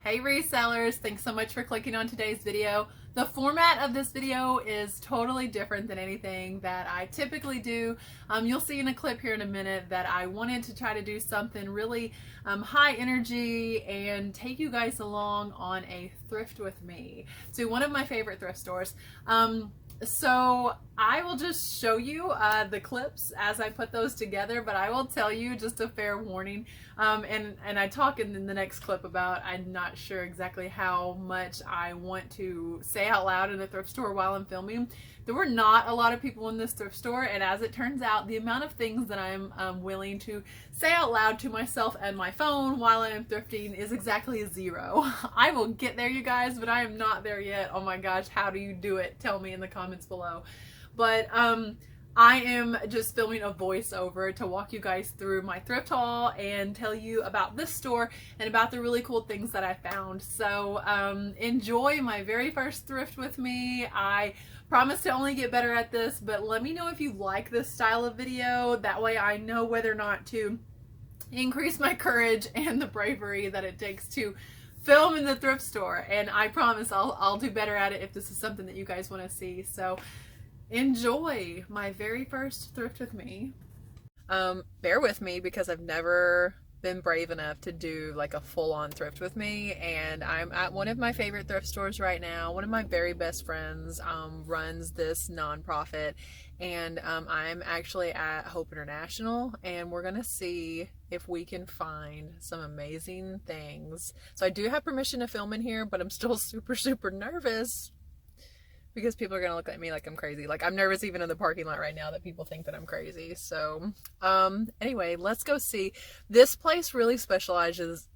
Hey resellers, thanks so much for clicking on today's video. The format of this video is totally different than anything that I typically do. You'll see in a clip here in a minute that I wanted to try to do something really high energy and take you guys along on a thrift with me to one of my favorite thrift stores. So I will just show you the clips as I put those together, but I will tell you just a fair warning. And I talk in the next clip about I'm not sure exactly how much I want to say out loud in a thrift store while I'm filming. There were not a lot of people in this thrift store, and as it turns out, the amount of things that I'm willing to say out loud to myself and my phone while I'm thrifting is exactly 0. I will get there, you guys, but I am not there yet. Oh my gosh, how do you do it? Tell me in the comments below. But I am just filming a voiceover to walk you guys through my thrift haul and tell you about this store and about the really cool things that I found. So enjoy my very first thrift with me. I promise to only get better at this, but let me know if you like this style of video. That way I know whether or not to increase my courage and the bravery that it takes to film in the thrift store. And I promise I'll do better at it if this is something that you guys want to see. So enjoy my very first thrift with me. Bear with me because I've never been brave enough to do like a full-on thrift with me, and I'm at one of my favorite thrift stores right now. One of my very best friends runs this nonprofit, and I'm actually at Hope International, and we're gonna see if we can find some amazing things. So I do have permission to film in here, but I'm still super nervous because people are gonna look at me like I'm crazy. Like, I'm nervous even in the parking lot right now that people think that I'm crazy. So anyway, let's go see. This place really specializes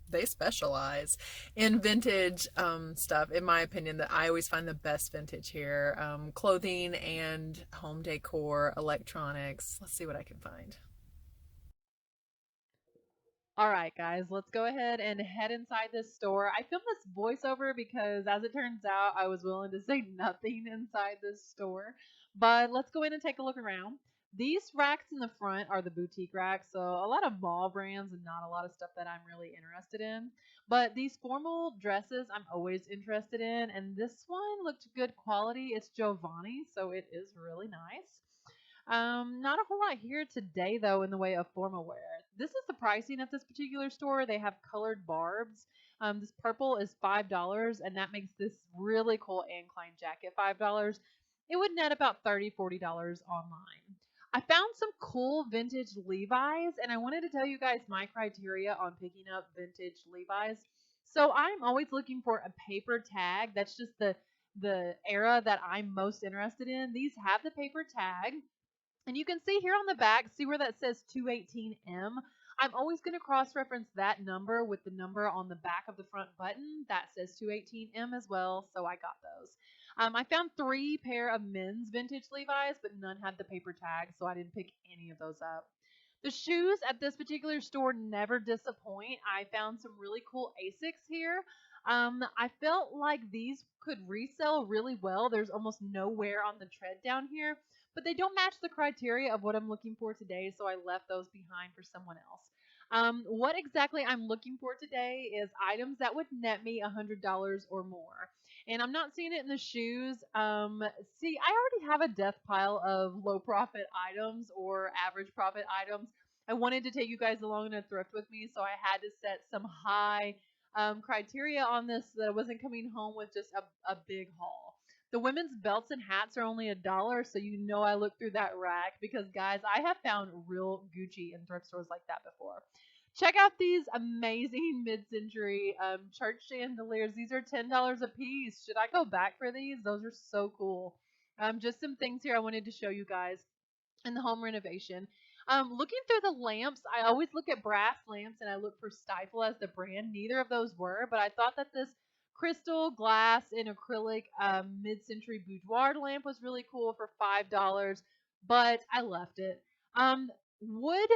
they specialize in vintage stuff, in my opinion. That I always find the best vintage here. Clothing and home decor, electronics. Let's see what I can find. All right, guys, let's go ahead and head inside this store. I filmed this voiceover because, as it turns out, I was willing to say nothing inside this store. But let's go in and take a look around. These racks in the front are the boutique racks, so a lot of mall brands and not a lot of stuff that I'm really interested in. But these formal dresses I'm always interested in, and this one looked good quality. It's Giovanni, so it is really nice. Not a whole lot here today, though, in the way of formal wear. This is the pricing at this particular store. They have colored barbs. This purple is $5, and that makes this really cool Ankline jacket $5. It would net about $30, $40 online. I found some cool vintage Levi's, and I wanted to tell you guys my criteria on picking up vintage Levi's. So I'm always looking for a paper tag. That's just the era that I'm most interested in. These have the paper tag. And you can see here on the back, see where that says 218M? I'm always going to cross-reference that number with the number on the back of the front button. That says 218M as well, so I got those. I found 3 pair of men's vintage Levi's, but none had the paper tag, so I didn't pick any of those up. The shoes at this particular store never disappoint. I found some really cool Asics here. I felt like these could resell really well. There's almost no wear on the tread down here, but they don't match the criteria of what I'm looking for today, so I left those behind for someone else. What exactly I'm looking for today is items that would net me $100 or more. And I'm not seeing it in the shoes. See, I already have a death pile of low profit items or average profit items. I wanted to take you guys along in a thrift with me, so I had to set some high criteria on this so that I wasn't coming home with just a big haul. The women's belts and hats are only $1, so you know I looked through that rack because, guys, I have found real Gucci in thrift stores like that before. Check out these amazing mid-century church chandeliers. These are $10 a piece. Should I go back for these? Those are so cool. Just some things here I wanted to show you guys in the home renovation. Looking through the lamps, I always look at brass lamps and I look for Stifle as the brand. Neither of those were, but I thought that this crystal glass and acrylic mid-century boudoir lamp was really cool for $5, but I left it. Wood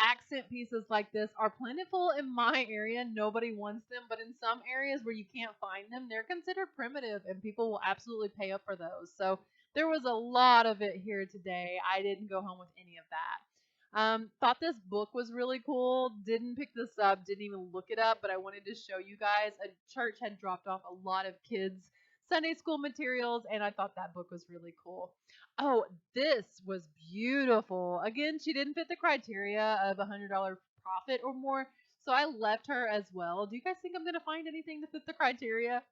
accent pieces like this are plentiful in my area. Nobody wants them, but in some areas where you can't find them, they're considered primitive and people will absolutely pay up for those. So there was a lot of it here today. I didn't go home with any of that. Thought this book was really cool. Didn't pick this up, didn't even look it up, but I wanted to show you guys. A church had dropped off a lot of kids' Sunday school materials, and I thought that book was really cool. Oh, this was beautiful. Again, she didn't fit the criteria of $100 profit or more, so I left her as well. Do you guys think I'm going to find anything to fit the criteria?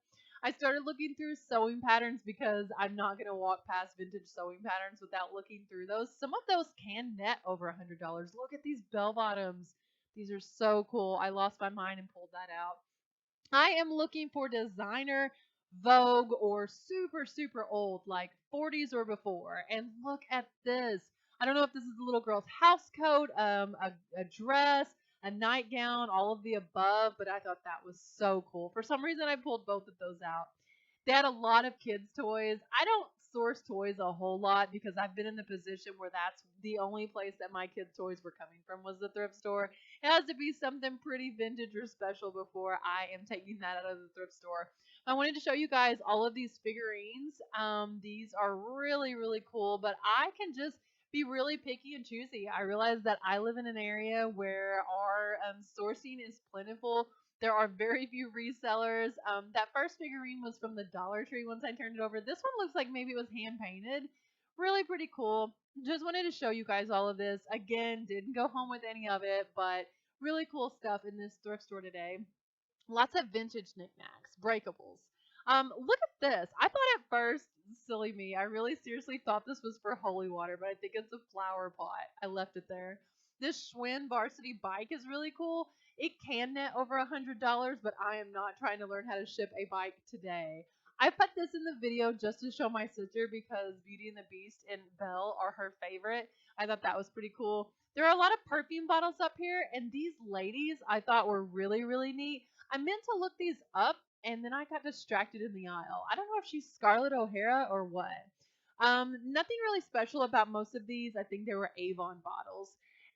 I started looking through sewing patterns because I'm not going to walk past vintage sewing patterns without looking through those. Some of those can net over $100. Look at these bell bottoms. These are so cool. I lost my mind and pulled that out. I am looking for designer Vogue or super, super old, like 40s or before. And look at this. I don't know if this is a little girl's house coat, a dress, a nightgown, all of the above, but I thought that was so cool. For some reason, I pulled both of those out. They had a lot of kids' toys. I don't source toys a whole lot because I've been in the position where that's the only place that my kids' toys were coming from was the thrift store. It has to be something pretty vintage or special before I am taking that out of the thrift store. I wanted to show you guys all of these figurines. These are really, really cool, but I can just be really picky and choosy. I realize that I live in an area where our sourcing is plentiful. There are very few resellers. That first figurine was from the Dollar Tree once I turned it over. This one looks like maybe it was hand painted. Really pretty cool. Just wanted to show you guys all of this. Again, didn't go home with any of it, but really cool stuff in this thrift store today. Lots of vintage knickknacks, breakables. Look at this. I thought at first, silly me, I really seriously thought this was for holy water, but I think it's a flower pot. I left it there. This Schwinn varsity bike is really cool. It can net over $100, but I am not trying to learn how to ship a bike today. I put this in the video just to show my sister because Beauty and the Beast and Belle are her favorite. I thought that was pretty cool. There are a lot of perfume bottles up here, and these ladies I thought were really, really neat. I meant to look these up and then I got distracted in the aisle. I don't know if she's Scarlett O'Hara or what. Nothing really special about most of these. I think they were Avon bottles.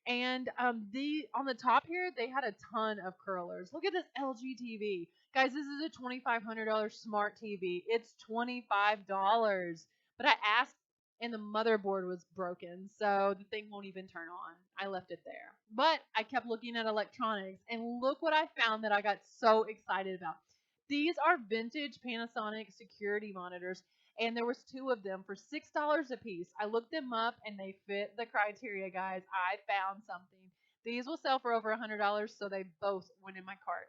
And the on the top here, they had a ton of curlers. Look at this LG TV. Guys, this is a $2,500 smart TV. It's $25. But I asked and the motherboard was broken, so the thing won't even turn on. I left it there. But I kept looking at electronics, and look what I found that I got so excited about. These are vintage Panasonic security monitors, and there was two of them for $6 a piece. I looked them up, and they fit the criteria, guys. I found something. These will sell for over $100, so they both went in my cart.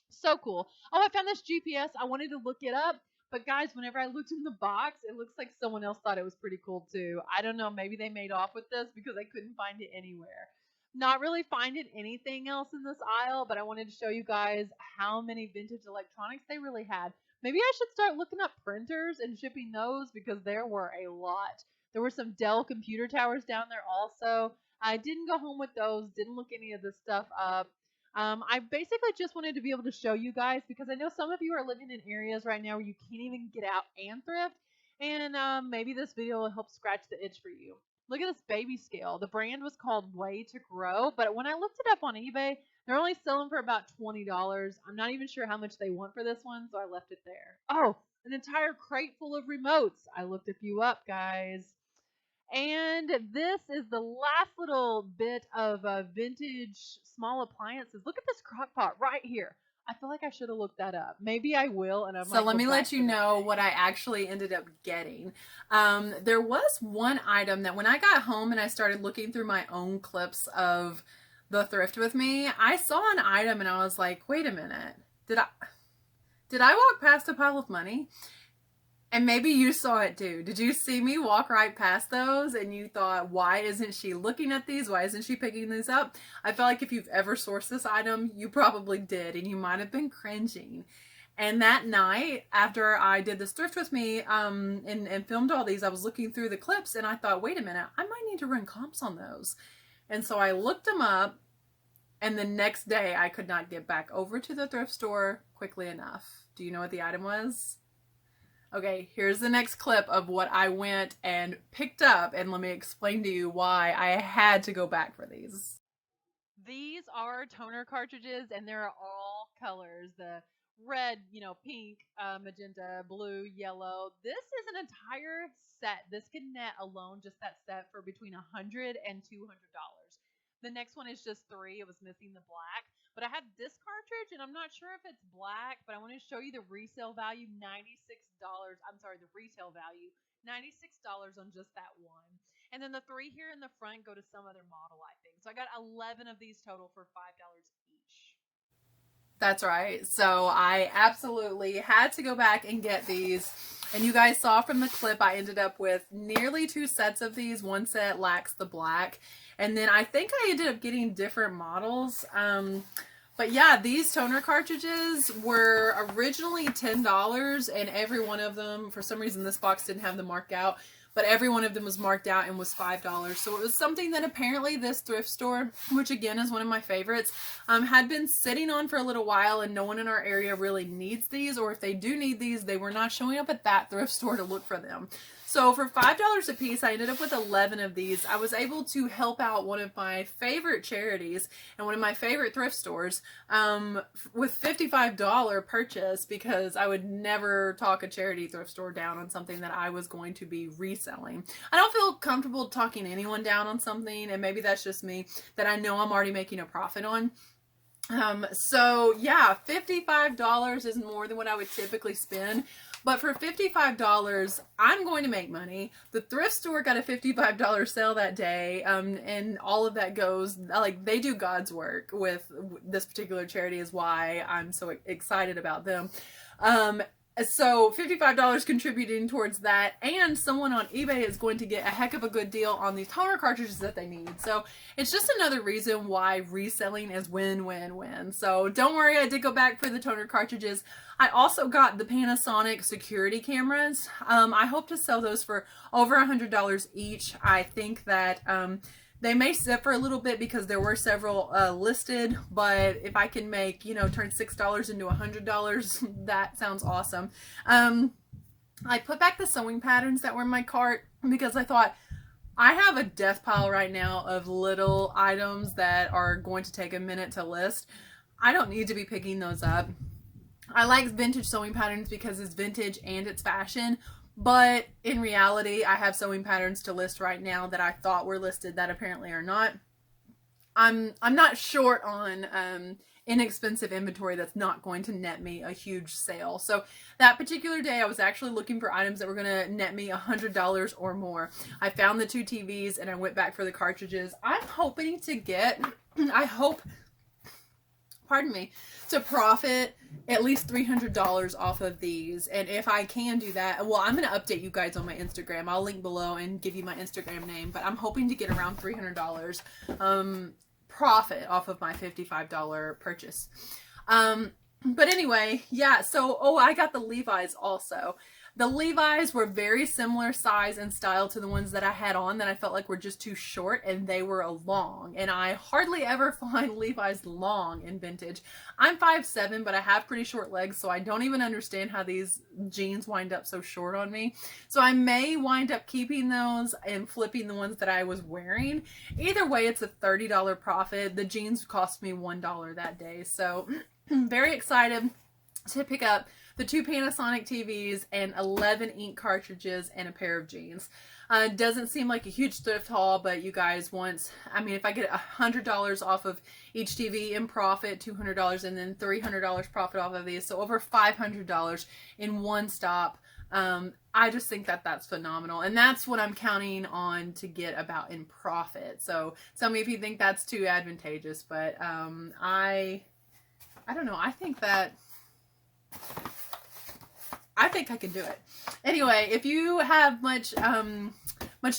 So cool. Oh, I found this GPS. I wanted to look it up. But guys, whenever I looked in the box, it looks like someone else thought it was pretty cool too. I don't know. Maybe they made off with this because I couldn't find it anywhere. Not really finding anything else in this aisle, but I wanted to show you guys how many vintage electronics they really had. Maybe I should start looking up printers and shipping those because there were a lot. There were some Dell computer towers down there also. I didn't go home with those, didn't look any of this stuff up. I basically just wanted to be able to show you guys because I know some of you are living in areas right now where you can't even get out and thrift, and maybe this video will help scratch the itch for you. Look at this baby scale. The brand was called Way to Grow, but when I looked it up on eBay, they're only selling for about $20. I'm not even sure how much they want for this one, so I left it there. Oh, an entire crate full of remotes. I looked a few up, guys. And this is the last little bit of vintage small appliances. Look at this crock pot right here. I feel like I should have looked that up. Maybe I will, and I might. So let go me back let you to know that. what I actually ended up getting. There was one item that when I got home and I started looking through my own clips of the Thrift With Me, I saw an item and I was like, wait a minute. Did I walk past a pile of money? And maybe you saw it too. Did you see me walk right past those and you thought, why isn't she looking at these? Why isn't she picking these up? I feel like if you've ever sourced this item, you probably did, and you might have been cringing. And that night, after I did this Thrift With Me and filmed all these, I was looking through the clips and I thought, wait a minute, I might need to run comps on those. And so I looked them up, and the next day I could not get back over to the thrift store quickly enough. Do you know what the item was? Okay, here's the next clip of what I went and picked up, and let me explain to you why I had to go back for these. These are toner cartridges, and they're all colors. The red, pink, magenta, blue, yellow. This is an entire set. This can net alone, just that set, for between $100 and $200. The next one is just 3. It was missing the black. But I had this cartridge, and I'm not sure if it's black, but I want to show you the resale value, $96. I'm sorry, the retail value, $96 on just that one. And then the 3 here in the front go to some other model, I think. So I got 11 of these total for $5 each. That's right. So I absolutely had to go back and get these. And you guys saw from the clip, I ended up with nearly 2 sets of these. One set lacks the black. And then I think I ended up getting different models. But yeah, these toner cartridges were originally $10, and every one of them, for some reason this box didn't have the mark out, but every one of them was marked out and was $5. So it was something that apparently this thrift store, which again is one of my favorites, had been sitting on for a little while, and no one in our area really needs these, or if they do need these, they were not showing up at that thrift store to look for them. So for $5 a piece, I ended up with 11 of these. I was able to help out one of my favorite charities and one of my favorite thrift stores with $55 purchase, because I would never talk a charity thrift store down on something that I was going to be reselling. I don't feel comfortable talking anyone down on something, and maybe that's just me, that I know I'm already making a profit on. So yeah, $55 is more than what I would typically spend. But for $55, I'm going to make money. The thrift store got a $55 sale that day, and all of that goes, like, they do God's work with this particular charity, is why I'm so excited about them. So $55 contributing towards that, and someone on eBay is going to get a heck of a good deal on these toner cartridges that they need. So it's just another reason why reselling is win, win, win. So don't worry, I did go back for the toner cartridges. I also got the Panasonic security cameras. I hope to sell those for over $100 each. I think that they may sit for a little bit because there were several listed, but if I can make, turn $6 into $100, that sounds awesome. I put back the sewing patterns that were in my cart because I thought, I have a death pile right now of little items that are going to take a minute to list. I don't need to be picking those up. I like vintage sewing patterns because it's vintage and it's fashion. But in reality, I have sewing patterns to list right now that I thought were listed that apparently are not. I'm not short on inexpensive inventory that's not going to net me a huge sale. So that particular day, I was actually looking for items that were going to net me $100 or more. I found the 2 TVs and I went back for the cartridges. I'm hoping to get, to profit at least $300 off of these. And if I can do that, well, I'm going to update you guys on my Instagram. I'll link below and give you my Instagram name, but I'm hoping to get around $300 profit off of my $55 purchase. But anyway, yeah, so, I got the Levi's also. The Levi's were very similar size and style to the ones that I had on that I felt like were just too short, and they were long. And I hardly ever find Levi's long in vintage. I'm 5'7", but I have pretty short legs, so I don't even understand how these jeans wind up so short on me. So I may wind up keeping those and flipping the ones that I was wearing. Either way, it's a $30 profit. The jeans cost me $1 that day. So very excited to pick up the 2 Panasonic TVs and 11 ink cartridges and a pair of jeans. Doesn't seem like a huge thrift haul, but you guys, if I get $100 off of each TV in profit, $200, and then $300 profit off of these, so over $500 in one stop. I just think that that's phenomenal, and that's what I'm counting on to get about in profit. So tell me if you think that's too advantageous, but I don't know. I think I can do it. Anyway, if you have much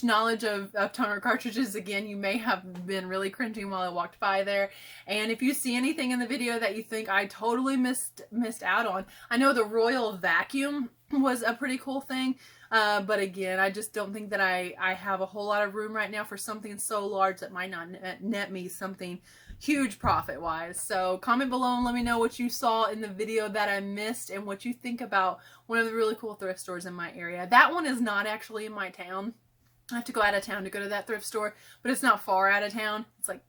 knowledge of toner cartridges, again, you may have been really cringing while I walked by there. And if you see anything in the video that you think I totally missed out on, I know the Royal Vacuum was a pretty cool thing. But again, I just don't think that I have a whole lot of room right now for something so large that might not net me something huge profit-wise. So comment below and let me know what you saw in the video that I missed and what you think about one of the really cool thrift stores in my area. That one is not actually in my town. I have to go out of town to go to that thrift store, but it's not far out of town. It's like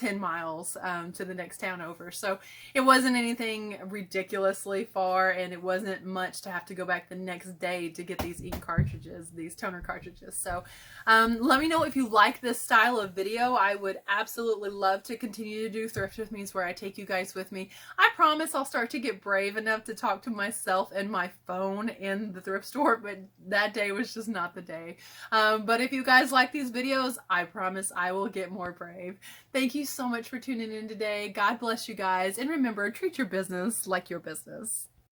10 miles to the next town over. So it wasn't anything ridiculously far, and it wasn't much to have to go back the next day to get these ink cartridges, these toner cartridges. So let me know if you like this style of video. I would absolutely love to continue to do Thrift With Me, where I take you guys with me. I promise I'll start to get brave enough to talk to myself and my phone in the thrift store, but that day was just not the day. But if you guys like these videos, I promise I will get more brave. Thank you so much for tuning in today. God bless you guys. And remember, treat your business like your business.